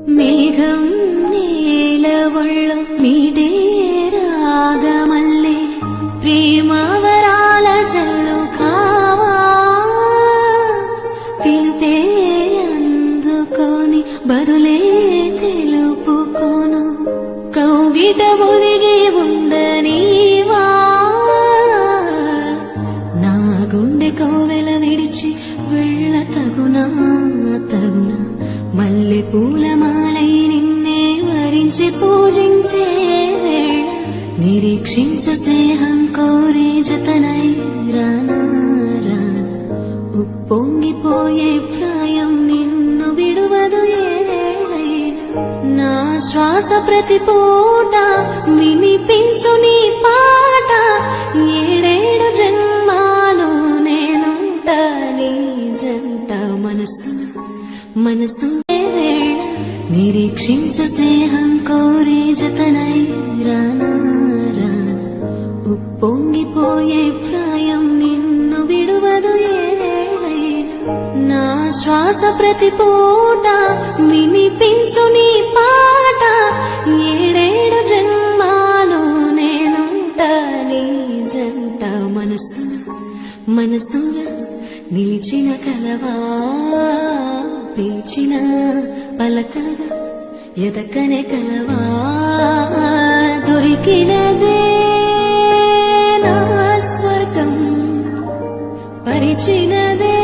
మేఘం నేల ఒళ్ళో మీటే రాగమల్లే ప్రేమవరాల జల్లు కావా పిలిపే అందుకోని బదులే తెలుపుకోను కౌగిట ఒదిగి ఉండనీవా నా గుండె కోవెల విడిచి వెళ్ళ తగునా మల్లె పూలమాలై నిన్నే వరించి పూజించే వేళ నిరీక్షించు స్నేహం కోరి జతనై రానా ఉప్పొంగిపోయే ప్రాయం నిన్ను విడువదు ఏదైనా నా శ్వాస ప్రతి పూట వినిపించు నీ పాట ఏడేడు జన్మాలు నేనుంట నీ జంట మనసు వేళ నిరీక్షించు స్నేహం కోరి జతనై రానా ఉప్పొంగిపోయే ప్రాయం నిన్ను విడువదు ఏదైనా నా శ్వాస ప్రతి పూట వినిపించు నీ పాట ఏడేడు జన్మాలు నేనుంట నీ జంట మనసుగా నిలిచిన కలవా పిలిచిన పలకగా ఎదకనే కలవా దొరికినదే నా స్వర్గం పరిచినదే